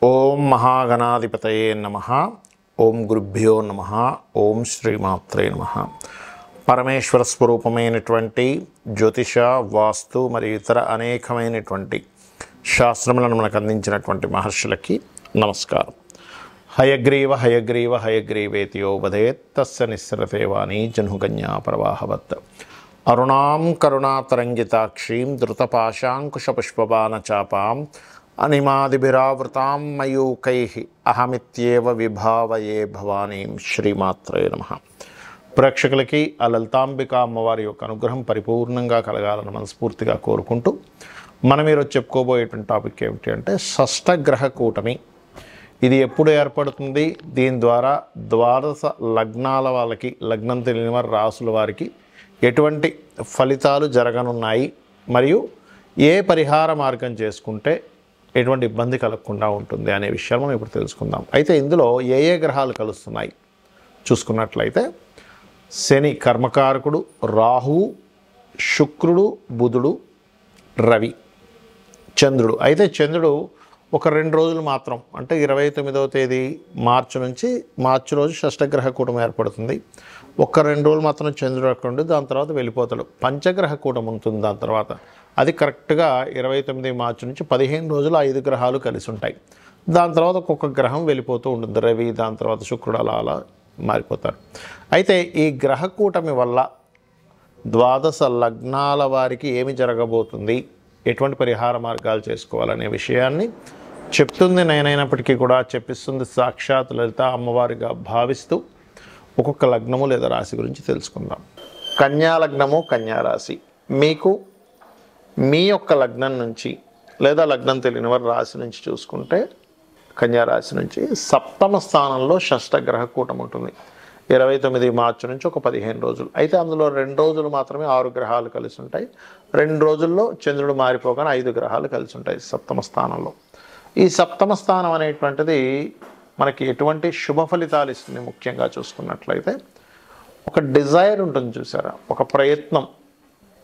ఓం మహాగణాధిపతయే నమః. ఓం గురుభ్యో నమః. ఓం శ్రీమాత్రే నమః. పరమేశ్వర స్వరూపమైనటువంటి జ్యోతిష, వాస్తు మరియు ఇతర అనేకమైనటువంటి శాస్త్రములను మనకు అందించినటువంటి మహర్షులకి నమస్కారం. హయగ్రీవ హయగ్రీవ హయగ్రీవేతి యో వదేత్ తస్య నిస్సరతే వాణీ జహ్నుకన్యా ప్రవాహవత్. అరుణాం కరుణాతరంగితాక్షీం ధృతపాశాంకుశపుష్పబాణచాపాం అనిమాదిభిరావృతాం మయూకైః అహమిత్యేవ విభావయే భవానీం. శ్రీమాత్రే నమః. ప్రేక్షకులకి ఆ లలితాంబిక అమ్మవారి యొక్క అనుగ్రహం పరిపూర్ణంగా కలగాలని మనస్ఫూర్తిగా కోరుకుంటూ మనం ఈరోజు చెప్పుకోబోయేటువంటి టాపిక్ ఏమిటి అంటే షష్టగ్రహ కూటమి. ఇది ఎప్పుడు ఏర్పడుతుంది, దీని ద్వారా ద్వాదశ లగ్నాల వాళ్ళకి, లగ్నం తెలియని వారి రాసుల వారికి ఎటువంటి ఫలితాలు జరగనున్నాయి, మరియు ఏ పరిహార మార్గం చేసుకుంటే ఎటువంటి ఇబ్బంది కలగకుండా ఉంటుంది అనే విషయాలు మనం ఇప్పుడు తెలుసుకుందాం. అయితే ఇందులో ఏ ఏ గ్రహాలు కలుస్తున్నాయి చూసుకున్నట్లయితే శని కర్మకారకుడు, రాహువు, శుక్రుడు, బుధుడు, రవి, చంద్రుడు. అయితే చంద్రుడు ఒక 2 రోజులు మాత్రం, అంటే 29వ తేదీ మార్చి నుంచి, మార్చి రోజు షష్టగ్రహ కూటమి ఏర్పడుతుంది. ఒక 2 రోజులు మాత్రం చంద్రుడు అక్కడ ఉండి దాని తర్వాత వెళ్ళిపోతాడు. పంచగ్రహ కూటమి ఉంటుంది దాని తర్వాత. అది కరెక్ట్గా 29 మార్చి నుంచి 15 రోజులు 5 గ్రహాలు కలిసి ఉంటాయి. దాని తర్వాత ఒక్కొక్క గ్రహం వెళ్ళిపోతూ ఉంటుంది. రవి, దాని తర్వాత శుక్రుడు, అలా మారిపోతారు. అయితే ఈ గ్రహ కూటమి వల్ల ద్వాదశ లగ్నాల వారికి ఏమి జరగబోతుంది, ఎటువంటి పరిహార మార్గాలు చేసుకోవాలనే విషయాన్ని చెప్తుంది నేనైనప్పటికీ కూడా చెప్పిస్తుంది సాక్షాత్ లలిత అమ్మవారిగా భావిస్తూ ఒక్కొక్క లగ్నము లేదా రాశి గురించి తెలుసుకుందాం. కన్యా లగ్నము, కన్యా రాశి. మీకు మీ యొక్క లగ్నం నుంచి లేదా లగ్నం తెలియని వారి రాశి నుంచి చూసుకుంటే కన్యా రాశి నుంచి సప్తమ స్థానంలో షష్టగ్రహ కూటమి ఉంటుంది. 29 మార్చి నుంచి ఒక 15 రోజులు. అయితే అందులో 2 రోజులు మాత్రమే 6 గ్రహాలు కలిసి ఉంటాయి. 2 రోజుల్లో చంద్రుడు మారిపోగానే 5 గ్రహాలు కలిసి ఉంటాయి సప్తమ స్థానంలో. ఈ సప్తమ స్థానం అనేటువంటిది మనకి ఎటువంటి శుభ ఫలితాలు ఇస్తుంది. ముఖ్యంగా చూసుకున్నట్లయితే ఒక డిజైర్ ఉంటుంది చూసారా, ఒక ప్రయత్నం,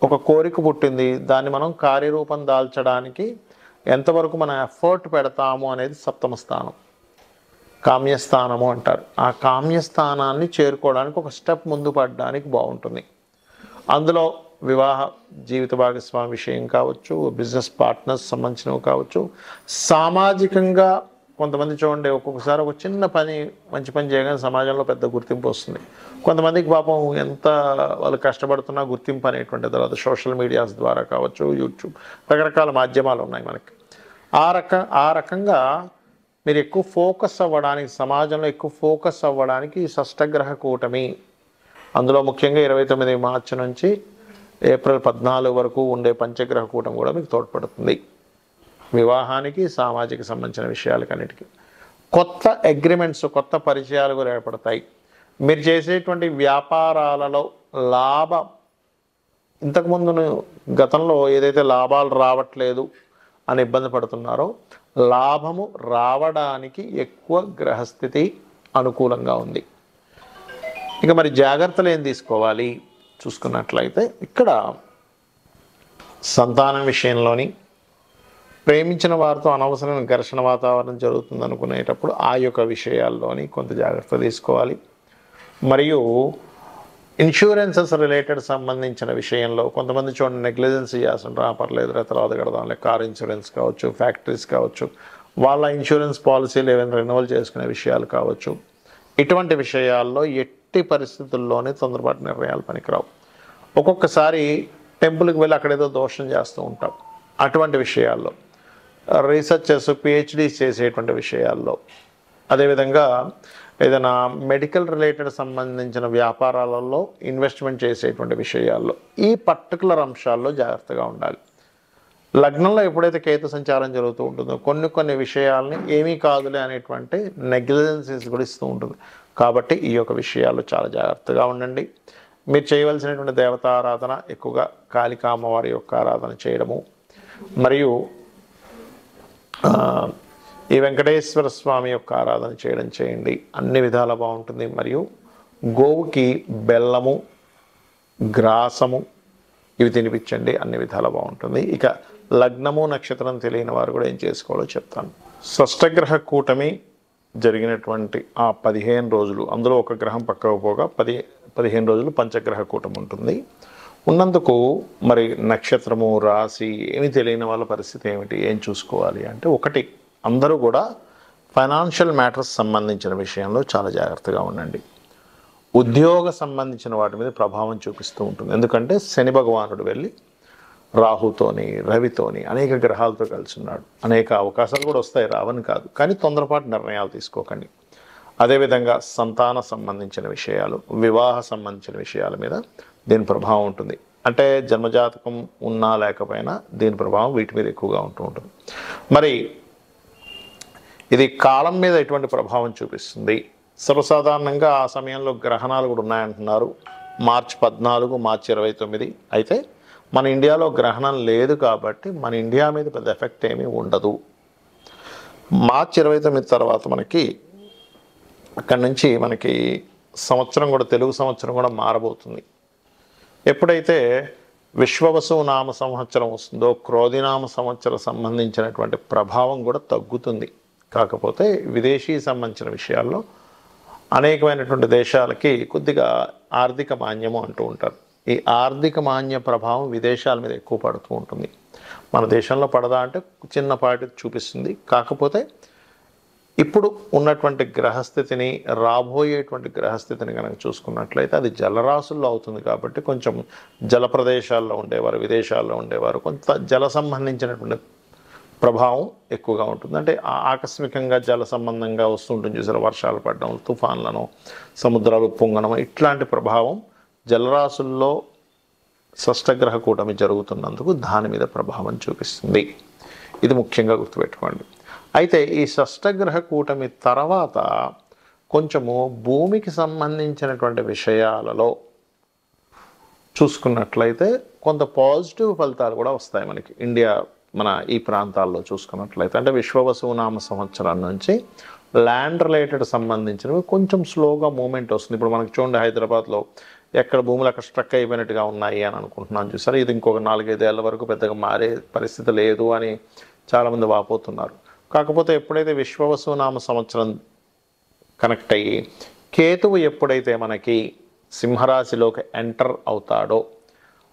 ఒక కోరిక పుట్టింది, దాన్ని మనం కార్యరూపం దాల్చడానికి ఎంతవరకు మనం ఎఫర్ట్ పెడతాము అనేది సప్తమ స్థానం, కామ్యస్థానము అంటారు. ఆ కామ్యస్థానాన్ని చేరుకోవడానికి ఒక స్టెప్ ముందు పడడానికి బాగుంటుంది. అందులో వివాహ జీవిత భాగస్వామి విషయం కావచ్చు, బిజినెస్ పార్ట్నర్స్ సంబంధించినవి కావచ్చు, సామాజికంగా కొంతమంది చూడండి ఒక్కొక్కసారి ఒక చిన్న పని, మంచి పని చేయగానే సమాజంలో పెద్ద గుర్తింపు వస్తుంది. కొంతమందికి పాపం ఎంత వాళ్ళు కష్టపడుతున్నా గుర్తింపు అనేటువంటి తర్వాత సోషల్ మీడియాస్ ద్వారా కావచ్చు, యూట్యూబ్, రకరకాల మాధ్యమాలు ఉన్నాయి మనకి. ఆ రకంగా మీరు ఎక్కువ ఫోకస్ అవ్వడానికి, సమాజంలో ఎక్కువ ఫోకస్ అవ్వడానికి ఈ షష్టగ్రహ కూటమి, అందులో ముఖ్యంగా 29 మార్చి నుంచి ఏప్రిల్ 14 వరకు ఉండే పంచగ్రహ కూటమి కూడా మీకు తోడ్పడుతుంది. వివాహానికి, సామాజిక సంబంధించిన విషయాలకన్నిటికీ కొత్త అగ్రిమెంట్స్, కొత్త పరిచయాలు కూడా ఏర్పడతాయి. మీరు చేసేటువంటి వ్యాపారాలలో లాభం, ఇంతకుముందు గతంలో ఏదైతే లాభాలు రావట్లేదు అని ఇబ్బంది పడుతున్నారో, లాభము రావడానికి ఎక్కువ గ్రహస్థితి అనుకూలంగా ఉంది. ఇక మరి జాగ్రత్తలు ఏం తీసుకోవాలి చూసుకున్నట్లయితే ఇక్కడ సంతానం విషయంలోని, ప్రేమించిన వారితో అనవసరమైన ఘర్షణ వాతావరణం జరుగుతుంది అనుకునేటప్పుడు ఆ యొక్క విషయాల్లోని కొంత జాగ్రత్త తీసుకోవాలి. మరియు ఇన్సూరెన్సెస్ రిలేటెడ్ సంబంధించిన విషయంలో కొంతమంది చూడండి నెగ్లిజెన్స్ చేస్తుంటారు. పర్లేదు తర్వాత కడదాంలే, కార్ ఇన్సూరెన్స్ కావచ్చు, ఫ్యాక్టరీస్ కావచ్చు, వాళ్ళ ఇన్సూరెన్స్ పాలసీలు ఏమైనా రెన్యువల్ చేసుకునే విషయాలు కావచ్చు. ఇటువంటి విషయాల్లో ఎట్టి పరిస్థితుల్లోనే తొందరపాటు నిర్ణయాలు పనికిరావు. ఒక్కొక్కసారి టెంపుల్కి వెళ్ళి అక్కడేదో దోషం చేస్తూ ఉంటాం. అటువంటి విషయాల్లో రీసెర్చర్స్, పిహెచ్డీస్ చేసేటువంటి విషయాల్లో, అదేవిధంగా ఏదైనా మెడికల్ రిలేటెడ్ సంబంధించిన వ్యాపారాలలో ఇన్వెస్ట్మెంట్ చేసేటువంటి విషయాల్లో ఈ పర్టికులర్ అంశాల్లో జాగ్రత్తగా ఉండాలి. లగ్నంలో ఎప్పుడైతే కేతు సంచారం జరుగుతూ ఉంటుందో కొన్ని విషయాల్ని ఏమీ కాదులే అనేటువంటి నెగ్లిజెన్సెస్ కూడా ఇస్తూ ఉంటుంది. కాబట్టి ఈ యొక్క విషయాల్లో చాలా జాగ్రత్తగా ఉండండి. మీరు చేయవలసినటువంటి దేవతారాధన ఎక్కువగా కాళికా అమ్మవారి యొక్క ఆరాధన చేయడము, మరియు ఈ వెంకటేశ్వర స్వామి యొక్క ఆరాధన చేయడం చేయండి. అన్ని విధాలా బాగుంటుంది. మరియు గోవుకి బెల్లము, గ్రాసము ఇవి తినిపించండి, అన్ని విధాలా బాగుంటుంది. ఇక లగ్నము, నక్షత్రం తెలియని వారు కూడా ఏం చేసుకోవాలో చెప్తాను. షష్టగ్రహ కూటమి జరిగినటువంటి ఆ 15 రోజులు, అందులో ఒక గ్రహం పక్కకు పోగా 15 రోజులు పంచగ్రహ కూటమి ఉంటుంది. ఉన్నందుకు మరి నక్షత్రము, రాశి ఏమి తెలియని వాళ్ళ పరిస్థితి ఏమిటి, ఏం చూసుకోవాలి అంటే, ఒకటి, అందరూ కూడా ఫైనాన్షియల్ మ్యాటర్స్ సంబంధించిన విషయంలో చాలా జాగ్రత్తగా ఉండండి. ఉద్యోగ సంబంధించిన వాటి మీద ప్రభావం చూపిస్తూ ఉంటుంది. ఎందుకంటే శని భగవానుడు వెళ్ళి రాహుతోని, రవితోని, అనేక గ్రహాలతో కలిసి ఉన్నాడు. అనేక అవకాశాలు కూడా వస్తాయి, రావని కాదు, కానీ తొందరపాటు నిర్ణయాలు తీసుకోకండి. అదేవిధంగా సంతాన సంబంధించిన విషయాలు, వివాహ సంబంధించిన విషయాల మీద దీని ప్రభావం ఉంటుంది. అంటే జన్మజాతకం ఉన్నా లేకపోయినా దీని ప్రభావం వీటి మీద ఎక్కువగా ఉంటూ ఉంటుంది. మరి ఇది కాలం మీద ఎటువంటి ప్రభావం చూపిస్తుంది? సర్వసాధారణంగా ఆ సమయంలో గ్రహణాలు కూడా ఉన్నాయంటున్నారు. మార్చి 14, మార్చి 29. అయితే మన ఇండియాలో గ్రహణం లేదు కాబట్టి మన ఇండియా మీద పెద్ద ఎఫెక్ట్ ఏమీ ఉండదు. మార్చి 29 తర్వాత మనకి అక్కడి నుంచి మనకి సంవత్సరం కూడా, తెలుగు సంవత్సరం కూడా మారబోతుంది. ఎప్పుడైతే విశ్వవసు నామ సంవత్సరం వస్తుందో క్రోధినామ సంవత్సరం సంబంధించినటువంటి ప్రభావం కూడా తగ్గుతుంది. కాకపోతే విదేశీ సంబంధించిన విషయాల్లో అనేకమైనటువంటి దేశాలకి కొద్దిగా ఆర్థిక మాన్యము అంటూ ఉంటారు. ఈ ఆర్థిక మాన్య ప్రభావం విదేశాల మీద ఎక్కువ పడుతూ ఉంటుంది. మన దేశంలో పడదా అంటే చిన్నపాటి చూపిస్తుంది. కాకపోతే ఇప్పుడు ఉన్నటువంటి గ్రహస్థితిని, రాబోయేటువంటి గ్రహస్థితిని కనుక చూసుకున్నట్లయితే అది జలరాశుల్లో అవుతుంది. కాబట్టి కొంచెం జల ప్రదేశాల్లో ఉండేవారు, విదేశాల్లో ఉండేవారు కొంత జల సంబంధించినటువంటి ప్రభావం ఎక్కువగా ఉంటుంది. అంటే ఆకస్మికంగా జల సంబంధంగా వస్తుంటుంది చూసారు, వర్షాలు పడడం, తుఫాన్లను, సముద్రాలు పొంగడం, ఇట్లాంటి ప్రభావం జలరాశుల్లో షష్టగ్రహ కూటమి జరుగుతున్నందుకు దాని మీద ప్రభావం చూపిస్తుంది. ఇది ముఖ్యంగా గుర్తుపెట్టుకోండి. అయితే ఈ షష్టగ్రహ కూటమి తర్వాత కొంచెము భూమికి సంబంధించినటువంటి విషయాలలో చూసుకున్నట్లయితే కొంత పాజిటివ్ ఫలితాలు కూడా వస్తాయి మనకి. మన ఈ ప్రాంతాల్లో చూసుకున్నట్లయితే అంటే విశ్వవసునామ సంవత్సరం నుంచి ల్యాండ్ రిలేటెడ్ సంబంధించినవి కొంచెం స్లోగా మూమెంట్ వస్తుంది. ఇప్పుడు మనకి చూడండి, హైదరాబాద్లో ఎక్కడ భూములు అక్కడ స్ట్రక్ అయిపోయినట్టుగా ఉన్నాయి అని అనుకుంటున్నాను చూసారు. ఇది ఇంకొక 4-5 ఏళ్ల వరకు పెద్దగా మారే పరిస్థితి లేదు అని చాలామంది వాపోతున్నారు. కాకపోతే ఎప్పుడైతే విశ్వవసునామ సంవత్సరం కనెక్ట్ అయ్యి కేతువు ఎప్పుడైతే మనకి సింహరాశిలోకి ఎంటర్ అవుతాడో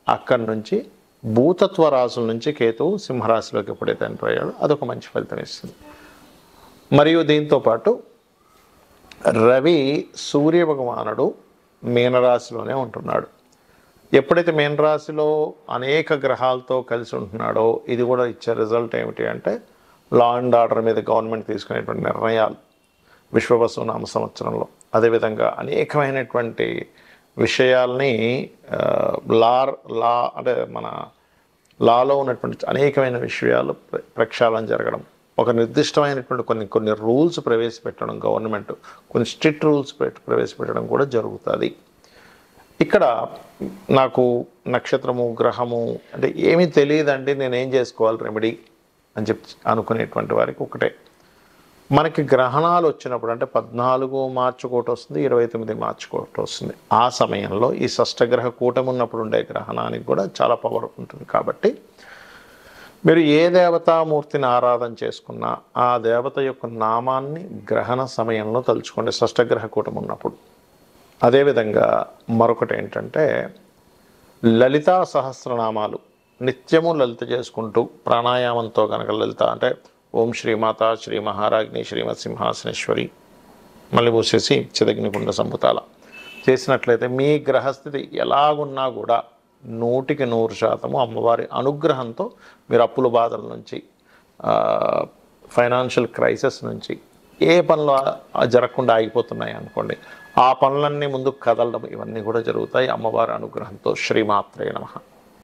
అక్కడి నుంచి భూతత్వ రాశుల నుంచి కేతువు సింహరాశిలోకి ఎప్పుడైతే ఎంటర్ అయ్యాడో అదొక మంచి ఫలితం ఇస్తుంది. మరియు దీంతోపాటు రవి సూర్య భగవానుడు మీనరాశిలోనే ఉంటున్నాడు. ఎప్పుడైతే మీనరాశిలో అనేక గ్రహాలతో కలిసి ఉంటున్నాడో ఇది కూడా ఇచ్చే రిజల్ట్ ఏమిటి అంటే లా అండ్ ఆర్డర్ మీద గవర్నమెంట్ తీసుకునేటువంటి నిర్ణయాలు విశ్వవసునామ సంవత్సరంలో, అదేవిధంగా అనేకమైనటువంటి విషయాల్ని అంటే మన లాలో ఉన్నటువంటి అనేకమైన విషయాలు ప్రక్షాళన జరగడం, ఒక నిర్దిష్టమైనటువంటి కొన్ని రూల్స్ ప్రవేశపెట్టడం, గవర్నమెంట్ కొన్ని స్ట్రిక్ట్ రూల్స్ ప్రవేశపెట్టడం కూడా జరుగుతుంది. ఇక్కడ నాకు నక్షత్రము, గ్రహము అంటే ఏమీ తెలియదండి, నేనేం చేసుకోవాలి రెమెడీ అని చెప్పి అనుకునేటువంటి వారికి ఒకటే, మనకి గ్రహణాలు వచ్చినప్పుడు అంటే 14 మార్చి ఒకటి వస్తుంది, 29 మార్చి ఒకటి వస్తుంది. ఆ సమయంలో ఈ షష్టగ్రహ కూటమి ఉన్నప్పుడు ఉండే గ్రహణానికి కూడా చాలా పవర్ ఉంటుంది. కాబట్టి మీరు ఏ దేవతామూర్తిని ఆరాధన చేసుకున్నా ఆ దేవత యొక్క నామాన్ని గ్రహణ సమయంలో తలుచుకోండి షష్టగ్రహ కూటమి ఉన్నప్పుడు. అదేవిధంగా మరొకటి ఏంటంటే లలితా సహస్రనామాలు నిత్యము లలిత చేసుకుంటూ ప్రాణాయామంతో కనుక లలిత అంటే ఓం శ్రీమాత, శ్రీ మహారాజ్ని, శ్రీమత్ సింహాసనేశ్వరి, మళ్ళీ మూసేసి చిదగ్నికుండ సంపుతాల చేసినట్లయితే మీ గ్రహస్థితి ఎలాగున్నా కూడా 100% అమ్మవారి అనుగ్రహంతో మీరు అప్పుల బాధల నుంచి, ఫైనాన్షియల్ క్రైసిస్ నుంచి, ఏ పనులు జరగకుండా ఆగిపోతున్నాయి అనుకోండి, ఆ పనులన్నీ ముందుకు కదలడం ఇవన్నీ కూడా జరుగుతాయి అమ్మవారి అనుగ్రహంతో. శ్రీమాత్రే నమః.